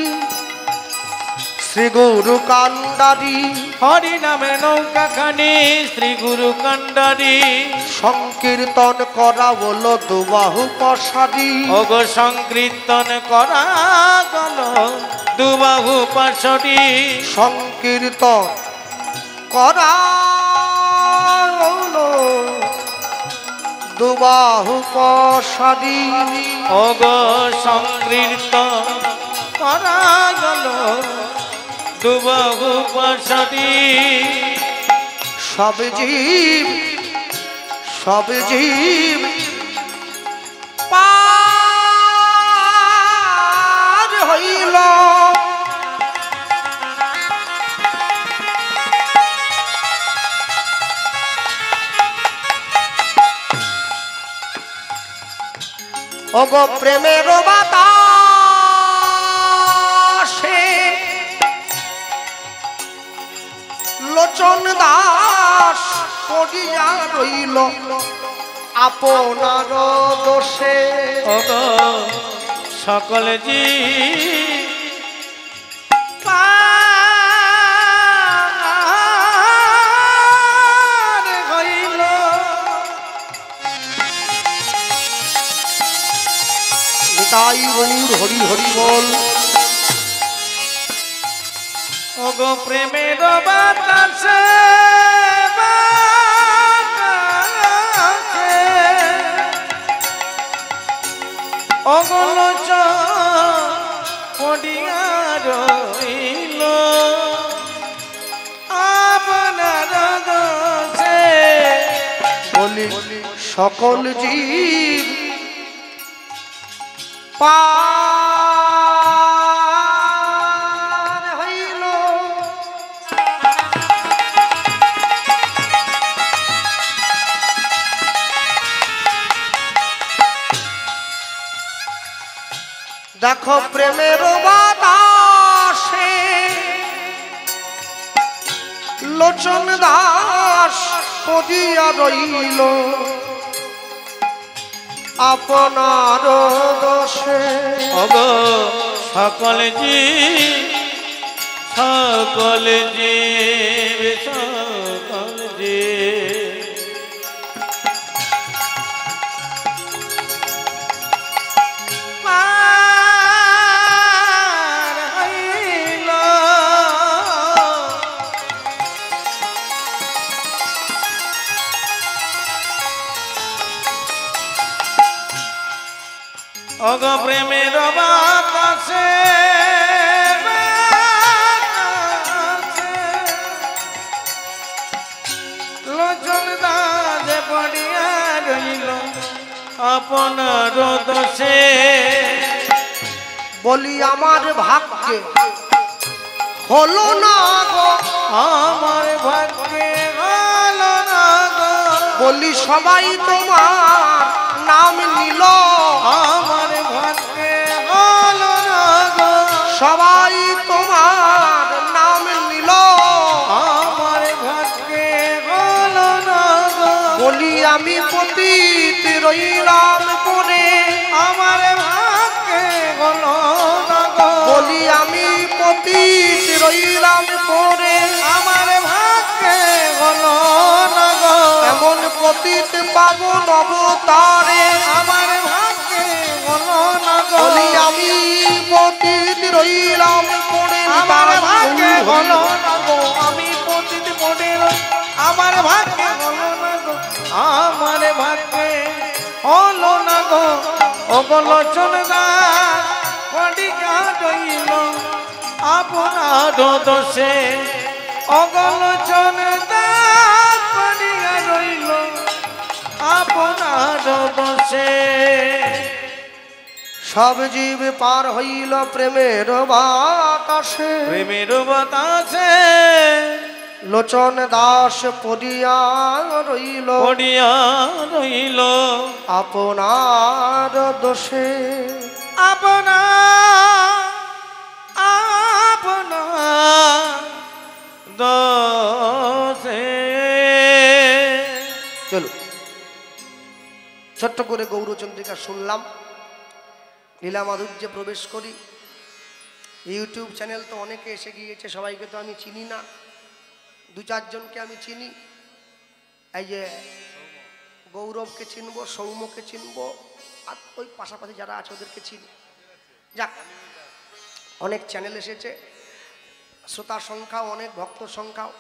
শ্রী গুরু কান্ডারি, হরি নামে নৌকা খানি শ্রী গুরু কান্ডারি, সংকীর্তন করা হলো দুবাহু পশারি, ওগ সংকীর্তন করা গেল দুবাহু পাশরি, সংকীর্তন করা হলো দুবাহু পশারি, ওগ সংকীর্তন করা গেল দুবাহু পাশরি, সব জীব পার হইল, ওগো প্রেমের বাতাসে লোচন দাস পড়িয়া রইল আপনার দোষে, ওগ সকল জি হইল, তাই গৌর হরি হরি বল, ওগ প্রেমের বাতাসে অগলচ পড়িয়া রইল আপনার দোষে, বলি সকল জীব পার হইল, দেখো প্রেমের বাতাসে লোচন দাস পড়িয়া রইল আপনার দোষে, ওগ সকল জি সকল জীব সকল জীব পার হইল, ওগ প্রেমের বাতাসে লোচন দাস পড়িয়া রইল আপনার দোষে, বলি আমার ভাগ্যে হলো না গো, আমার ভাগ্যে হলো না গো, বলি সবাই তোমার নাম নিল, আমার ভাগ্যে হলো না গো, সবাই তোমার নাম নিল, আমার ভাগ্যে হলো না গো, বলি আমি পতিত রইলাম পরে, আমার ভাগ্যে হলো না গো, বলি আমি পতিত রইলাম পরে, আমার ভাগ্যে হলো না গো, এমন পতিত পাবো নবতারে, আমার ভাগ্যে হলো না গো, বলি আমি পতিত রইলাম পরে, আমার ভাগ্যে হলো না গো, আমি পতিত মনে রই, আমার ভাগ্যে হলো না গো, আমার ভাগ্যে হলো না গো, ওগো লোচন দাস পড়িয়া রইল আপনার দোষে, ওগো লোচন দাস পড়িয়া রইল দোষে সব জীব পার হইল প্রেমের বাতাসে, প্রেমের বাতাসে লোচন দাস পড়িয়া রইল, পড়িয়া রইল আপনার দোষে। আপনা আপনা দোষে। চলো ছোট্ট করে গৌরচন্দ্রিকা শুনলাম, লীলা মাধুর্যে প্রবেশ করি। ইউটিউব চ্যানেল তো অনেকে এসে গিয়েছে, সবাইকে তো আমি চিনি না, দু চারজনকে আমি চিনি। এই যে গৌরবকে চিনবো, সৌম্যকে চিনবো, আর ওই পাশাপাশি যারা আছে ওদেরকে চিনি। যাক, অনেক চ্যানেল এসেছে, শ্রোতার সংখ্যাও অনেক, ভক্ত সংখ্যাও।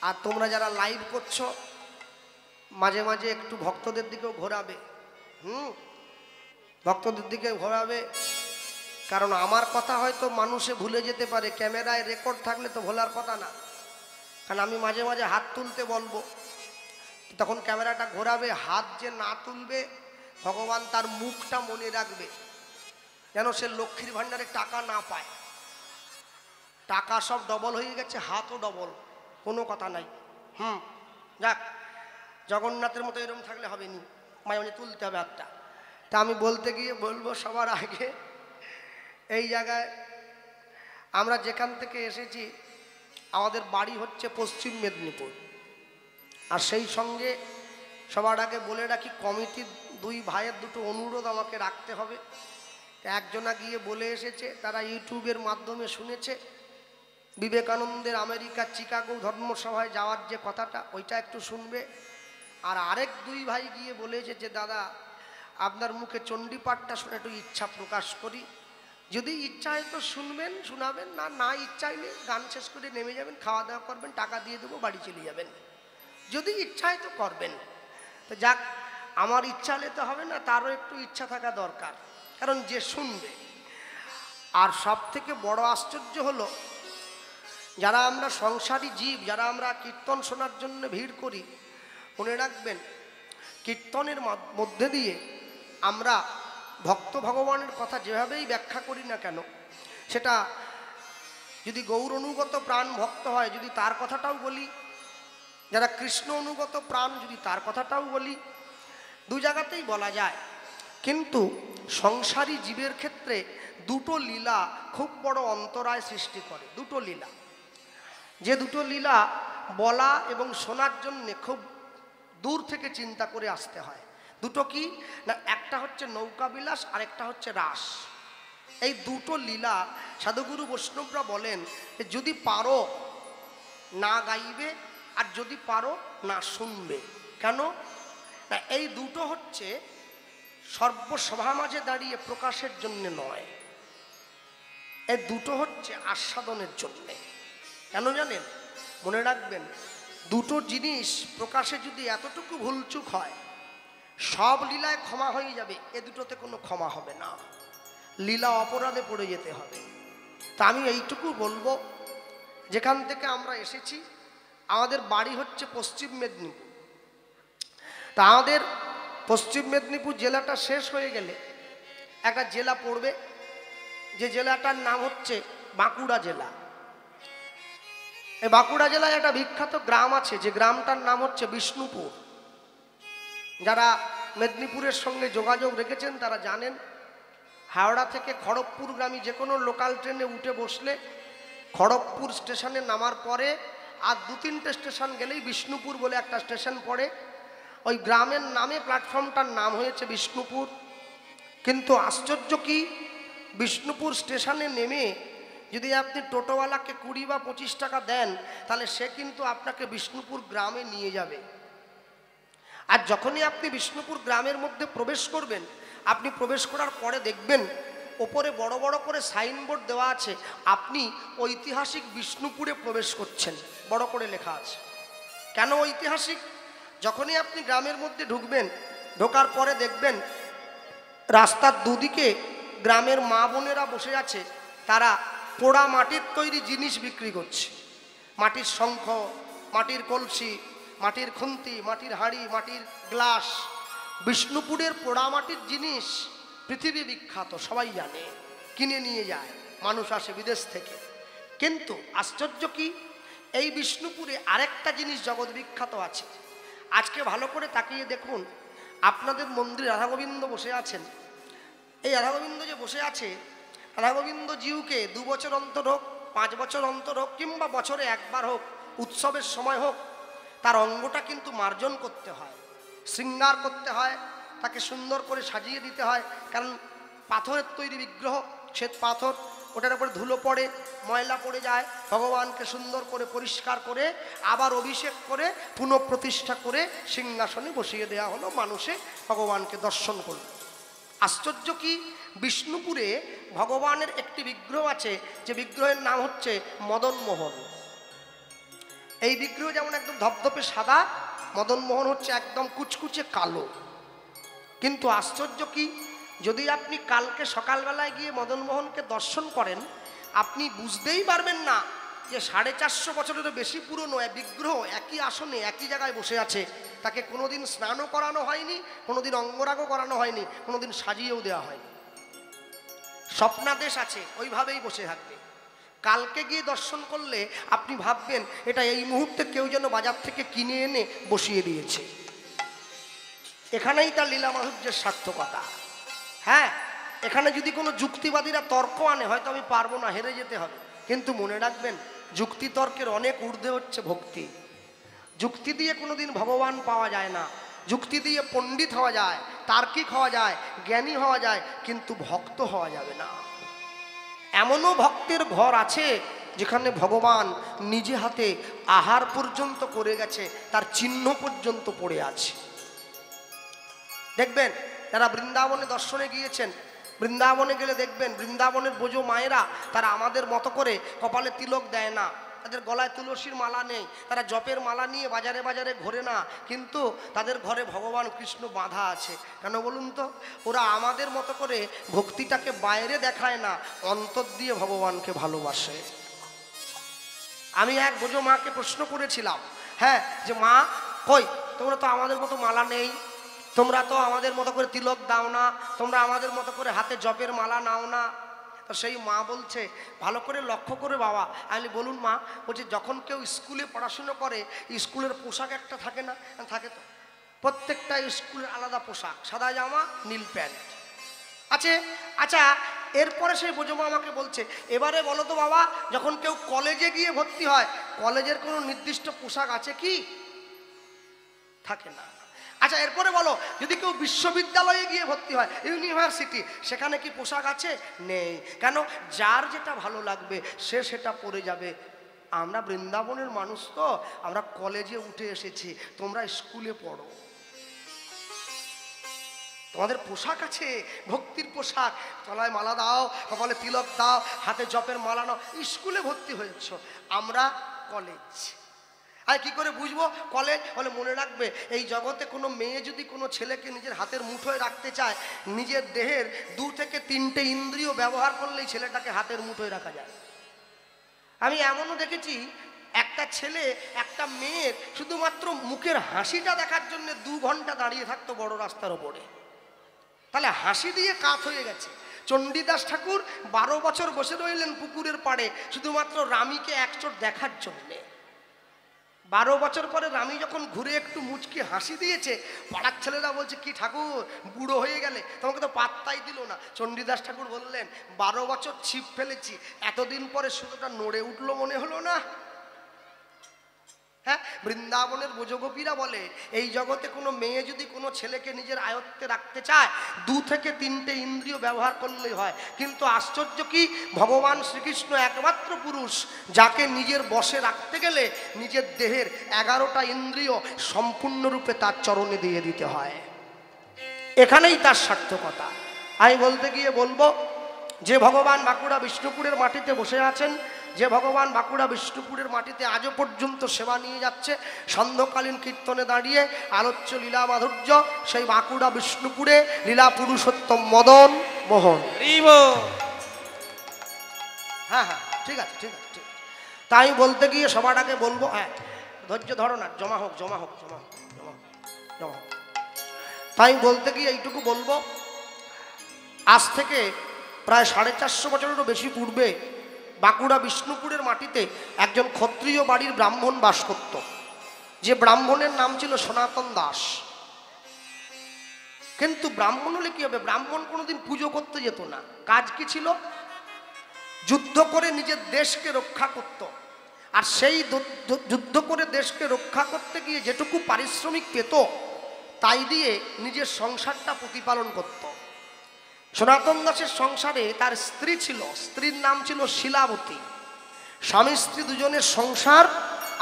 আর তোমরা যারা লাইভ করছো মাঝে মাঝে একটু ভক্তদের দিকেও ঘোরাবে, ভক্তদের দিকে ঘোরাবে। কারণ আমার কথা হয়তো মানুষে ভুলে যেতে পারে, ক্যামেরায় রেকর্ড থাকলে তো ভোলার কথা না। কারণ আমি মাঝে মাঝে হাত তুলতে বলবো, তখন ক্যামেরাটা ঘোরাবে, হাত যে না তুলবে ভগবান তার মুখটা মনে রাখবে, যেন সে লক্ষ্মীর ভাণ্ডারে টাকা না পায়। টাকা সব ডবল হয়ে গেছে, হাতও ডবল, কোনো কথা নাই। যাক, জগন্নাথের মতো এরকম থাকলে হবে নি, মাঝে মাঝে তুলতে হবে হাতটা। তা আমি বলতে গিয়ে বলবো, সবার আগে এই জায়গায় আমরা যেখান থেকে এসেছি আমাদের বাড়ি হচ্ছে পশ্চিম মেদিনীপুর। আর সেই সঙ্গে সবার আগে বলে রাখি, কমিটির দুই ভাইয়ের দুটো অনুরোধ আমাকে রাখতে হবে। একজনা গিয়ে বলে এসেছে, তারা ইউটিউবের মাধ্যমে শুনেছে বিবেকানন্দের আমেরিকা চিকাগো ধর্মসভায় যাওয়ার যে কথাটা, ওইটা একটু শুনবে। আর আরেক দুই ভাই গিয়ে বলেছে যে দাদা আপনার মুখে চণ্ডীপাঠটা শুনে একটু ইচ্ছা প্রকাশ করি, যদি ইচ্ছা হয় তো শুনবেন, শোনাবেন, না না ইচ্ছা হলে গান শেষ করে নেমে যাবেন, খাওয়া দাওয়া করবেন, টাকা দিয়ে দেবো, বাড়ি চলে যাবেন। যদি ইচ্ছা হয় তো করবেন। তো যাক, আমার ইচ্ছা হলে তো হবে না, তারও একটু ইচ্ছা থাকা দরকার, কারণ যে শুনবে। আর সব থেকে বড় আশ্চর্য হলো, যারা আমরা সংসারী জীব, যারা আমরা কীর্তন শোনার জন্য ভিড় করি, মনে রাখবেন কীর্তনের মধ্যে দিয়ে আমরা ভক্ত ভগবানের কথা যেভাবেই ব্যাখ্যা করি না কেন, সেটা যদি গৌর অনুগত প্রাণ ভক্ত হয়, যদি তার কথাটাও বলি, যারা কৃষ্ণ অনুগত প্রাণ যদি তার কথাটাও বলি, দু জায়গাতেই বলা যায়। কিন্তু সংসারী জীবের ক্ষেত্রে দুটো লীলা খুব বড় অন্তরায় সৃষ্টি করে। দুটো লীলা, যে দুটো লীলা বলা এবং শোনার জন্যে খুব দূর থেকে চিন্তা করে আসতে হয়। দুটো কি না, একটা হচ্ছে নৌকা বিলাস আর একটা হচ্ছে রাস। এই দুটো লীলা সাধুগুরু বৈষ্ণবরা বলেন যে যদি পারো না গাইবে, আর যদি পারো না শুনবে। কেন না, এই দুটো হচ্ছে সর্বসভা মাঝে দাঁড়িয়ে প্রকাশের জন্য নয়, এই দুটো হচ্ছে আস্বাদনের জন্যে। কেন জানেন? মনে রাখবেন, দুটো জিনিস প্রকাশে যদি এতটুকু ভুলচুক হয়, সব লীলায় ক্ষমা হয়ে যাবে, এ দুটোতে কোনো ক্ষমা হবে না, লীলা অপরাধে পড়ে যেতে হবে। তা আমি এইটুকু বলবো, যেখান থেকে আমরা এসেছি, আমাদের বাড়ি হচ্ছে পশ্চিম মেদিনীপুর। তা আমাদের পশ্চিম মেদিনীপুর জেলাটা শেষ হয়ে গেলে একটা জেলা পড়বে, যে জেলাটার নাম হচ্ছে বাঁকুড়া জেলা। এই বাঁকুড়া জেলায় একটা বিখ্যাত গ্রাম আছে, যে গ্রামটার নাম হচ্ছে বিষ্ণুপুর। যারা মেদিনীপুরের সঙ্গে যোগাযোগ রেখেছেন তারা জানেন, হাওড়া থেকে খড়গপুরগামী যে কোনো লোকাল ট্রেনে উঠে বসলে খড়গপুর স্টেশনে নামার পরে আর দু তিনটে স্টেশন গেলেই বিষ্ণুপুর বলে একটা স্টেশন পড়ে। ওই গ্রামের নামে প্ল্যাটফর্মটার নাম হয়েছে বিষ্ণুপুর। কিন্তু আশ্চর্য কি, বিষ্ণুপুর স্টেশনে নেমে যদি আপনি টোটোওয়ালাকে 20 বা 25 টাকা দেন, তাহলে সে কিন্তু আপনাকে বিষ্ণুপুর গ্রামে নিয়ে যাবে। আর যখনই আপনি বিষ্ণুপুর গ্রামের মধ্যে প্রবেশ করবেন, আপনি প্রবেশ করার পরে দেখবেন ওপরে বড় বড় করে সাইনবোর্ড দেওয়া আছে, আপনি ঐতিহাসিক বিষ্ণুপুরে প্রবেশ করছেন, বড় করে লেখা আছে। কেন ঐতিহাসিক? যখনই আপনি গ্রামের মধ্যে ঢুকবেন, ঢোকার পরে দেখবেন রাস্তার দুদিকে গ্রামের মা বোনেরা বসে আছে, তারা পোড়া মাটির তৈরি জিনিস বিক্রি করছে। মাটির শঙ্খ, মাটির কলসি, মাটির খুন্তি, মাটির হাঁড়ি, মাটির গ্লাস, বিষ্ণুপুরের পোড়ামাটির জিনিস পৃথিবী বিখ্যাত, সবাই জানে, কিনে নিয়ে যায় মানুষ, আসে বিদেশ থেকে। কিন্তু আশ্চর্য কি, এই বিষ্ণুপুরে আরেকটা জিনিস জগৎ বিখ্যাত আছে। আজকে ভালো করে তাকিয়ে দেখুন, আপনাদের মন্দিরে রাধাগোবিন্দ বসে আছেন। এই রাধাগোবিন্দ যে বসে আছে, রাধাগোবিন্দ জিউকে 2 বছর অন্তর হোক, 5 বছর অন্তর হোক, কিংবা বছরে একবার হোক, উৎসবের সময় হোক, তার অঙ্গটা কিন্তু মার্জন করতে হয়, শৃঙ্গার করতে হয়, তাকে সুন্দর করে সাজিয়ে দিতে হয়। কারণ পাথরের তৈরি বিগ্রহ, শ্বেত পাথর, ওটার উপরে ধুলো পড়ে, ময়লা পড়ে যায়। ভগবানকে সুন্দর করে পরিষ্কার করে আবার অভিষেক করে পুনঃপ্রতিষ্ঠা করে সিংহাসনে বসিয়ে দেওয়া হলো, মানুষে ভগবানকে দর্শন করল। আশ্চর্য কি, বিষ্ণুপুরে ভগবানের একটি বিগ্রহ আছে, যে বিগ্রহের নাম হচ্ছে মদন মোহন। এই বিগ্রহ যেমন একদম ধপধপে সাদা, মদন মোহন হচ্ছে একদম কুচকুচে কালো। কিন্তু আশ্চর্য কি, যদি আপনি কালকে সকালবেলায় গিয়ে মদন মোহনকে দর্শন করেন, আপনি বুঝতেই পারবেন না যে 450 বছরেরও বেশি পুরনো বিগ্রহ একই আসনে একই জায়গায় বসে আছে। তাকে কোনোদিন স্নানও করানো হয়নি, কোনোদিন অঙ্গরাগও করানো হয়নি, কোনোদিন সাজিয়েও দেওয়া হয়নি। স্বপ্নাদেশ আছে, ওইভাবেই বসে থাকবে। কালকে গিয়ে দর্শন করলে আপনি ভাববেন এটা এই মুহূর্তে কেউ যেন বাজার থেকে কিনে এনে বসিয়ে দিয়েছে। এখানেই তার লীলা মাধুর্যের সার্থকতা। হ্যাঁ, এখানে যদি কোনো যুক্তিবাদীরা তর্ক আনে, হয়তো আমি পারবো না, হেরে যেতে হবে। কিন্তু মনে রাখবেন, যুক্তি তর্কের অনেক ঊর্ধ্বে হচ্ছে ভক্তি। যুক্তি দিয়ে কোনোদিন ভগবান পাওয়া যায় না। যুক্তি দিয়ে পণ্ডিত হওয়া যায়, তার্কিক হওয়া যায়, জ্ঞানী হওয়া যায়, কিন্তু ভক্ত হওয়া যাবে না। এমনও ভক্তের ঘর আছে যেখানে ভগবান নিজে হাতে আহার পর্যন্ত করে গেছে, তার চিহ্ন পর্যন্ত পড়ে আছে। দেখবেন যারা বৃন্দাবনে দর্শনে গিয়েছেন, বৃন্দাবনে গেলে দেখবেন বৃন্দাবনের বোঝো মায়েরা তারা আমাদের মতো করে কপালে তিলক দেয় না, তাদের গলায় তুলসীর মালা নেই, তারা জপের মালা নিয়ে বাজারে বাজারে ঘোরে না, কিন্তু তাদের ঘরে ভগবান কৃষ্ণ বাঁধা আছে। কেন বলুন তো? ওরা আমাদের মতো করে ভক্তিটাকে বাইরে দেখায় না, অন্তর দিয়ে ভগবানকে ভালোবাসে। আমি এক বোঝো মাকে প্রশ্ন করেছিলাম, হ্যাঁ, যে মা কই তোমরা তো আমাদের মতো মালা নেই, তোমরা তো আমাদের মতো করে তিলক দাও না, তোমরা আমাদের মতো করে হাতে জপের মালা নাও না। তো সেই মা বলছে, ভালো করে লক্ষ্য করে বাবা। আমি বলুন মা, বলছে যখন কেউ স্কুলে পড়াশুনো করে, স্কুলের পোশাক একটা থাকে না? থাকে তো, প্রত্যেকটা স্কুলের আলাদা পোশাক, সাদা জামা, নীল প্যান্ট আছে। আচ্ছা, এরপরে সেই বোঝমা আমাকে বলছে, এবারে বলো তো বাবা, যখন কেউ কলেজে গিয়ে ভর্তি হয়, কলেজের কোনো নির্দিষ্ট পোশাক আছে কি? থাকে না। আচ্ছা, এরপরে বলো, যদি কেউ বিশ্ববিদ্যালয়ে গিয়ে ভর্তি হয়, ইউনিভার্সিটি, সেখানে কি পোশাক আছে? নেই। কেন? যার যেটা ভালো লাগবে সে সেটা পরে যাবে। আমরা বৃন্দাবনের মানুষ তো, আমরা কলেজে উঠে এসেছি, তোমরা স্কুলে পড়ো, তোমাদের পোশাক আছে, ভক্তির পোশাক, তলায় মালা দাও, কপালে তিলক দাও, হাতে জপের মালা নাও, স্কুলে ভর্তি হয়েছ, আমরা কলেজ। আর কি করে বুঝবো কলেজ? বলে মনে রাখবে, এই জগতে কোনো মেয়ে যদি কোনো ছেলেকে নিজের হাতের মুঠোয় রাখতে চায়, নিজের দেহের 2 থেকে 3টে ইন্দ্রিয় ব্যবহার করলেই ছেলেটাকে হাতের মুঠোয় রাখা যায়। আমি এমনও দেখেছি, একটা ছেলে একটা মেয়ের শুধুমাত্র মুখের হাসিটা দেখার জন্য 2 ঘন্টা দাঁড়িয়ে থাকতো বড় রাস্তার ওপরে। তাহলে হাসি দিয়ে কাত হয়ে গেছে। চণ্ডীদাস ঠাকুর 12 বছর বসে রইলেন পুকুরের পাড়ে শুধুমাত্র রামীকে একচোট দেখার জন্যে। 12 বছর পরে রামী যখন ঘুরে একটু মুচকি হাসি দিয়েছে, পাড়ার ছেলেরা বলছে, কি ঠাকুর বুড়ো হয়ে গেলে, তোমাকে তো পাত্তাই দিল না। চণ্ডীদাস ঠাকুর বললেন, 12 বছর ছিপ ফেলেছি, এতদিন পরে শুধুটা নড়ে উঠলো মনে হলো না? হ্যাঁ, বৃন্দাবনের ব্রজগোপীরা বলে, এই জগতে কোনো মেয়ে যদি কোনো ছেলেকে নিজের আয়ত্তে রাখতে চায়, 2 থেকে 3টে ইন্দ্রিয় ব্যবহার করলেই হয়। কিন্তু আশ্চর্য কি, ভগবান শ্রীকৃষ্ণ একমাত্র পুরুষ যাকে নিজের বশে রাখতে গেলে নিজের দেহের 11টা ইন্দ্রিয় সম্পূর্ণরূপে তার চরণে দিয়ে দিতে হয়। এখানেই তার সার্থকতা। আমি বলতে গিয়ে বলবো, যে ভগবান বাঁকুড়া বিষ্ণুপুরের মাটিতে বসে আছেন, যে ভগবান বাঁকুড়া বিষ্ণুপুরের মাটিতে আজও পর্যন্ত সেবা নিয়ে যাচ্ছে, সন্ধ্যাকালীন কীর্তনে দাঁড়িয়ে আলোচ্য লীলা মাধুর্য, সেই বাঁকুড়া বিষ্ণুপুরে লীলা পুরুষোত্তম মদন মোহন। হ্যাঁ হ্যাঁ, ঠিক আছে ঠিক আছে ঠিক আছে। তাই বলতে গিয়ে সবাটাকে বলবো, হ্যাঁ ধৈর্য ধরো না, জমা হোক জমা হোক জমা হোক জমা হোক জমা হোক। তাই বলতে গিয়ে এইটুকু বলবো, আজ থেকে প্রায় 450 বছরেরও বেশি পূর্বে বাঁকুড়া বিষ্ণুপুরের মাটিতে একজন ক্ষত্রিয় বাড়ির ব্রাহ্মণ বাস করত, যে ব্রাহ্মণের নাম ছিল সনাতন দাস। কিন্তু ব্রাহ্মণ হলে কি হবে, ব্রাহ্মণ কোনোদিন পুজো করতে যেত না। কাজ কি ছিল? যুদ্ধ করে নিজের দেশকে রক্ষা করত। আর সেই যুদ্ধ করে দেশকে রক্ষা করতে গিয়ে যেটুকু পারিশ্রমিক পেত তাই দিয়ে নিজের সংসারটা প্রতিপালন করত। সনাতন দাসের সংসারে তার স্ত্রী ছিল, স্ত্রীর নাম ছিল শিলাবতী। স্বামী স্ত্রী দুজনের সংসার,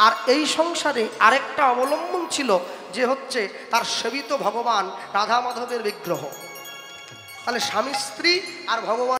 আর এই সংসারে আরেকটা অবলম্বন ছিল, যে হচ্ছে তার সেবিত ভগবান রাধা মাধবের বিগ্রহ। তাহলে স্বামী স্ত্রী আর ভগবান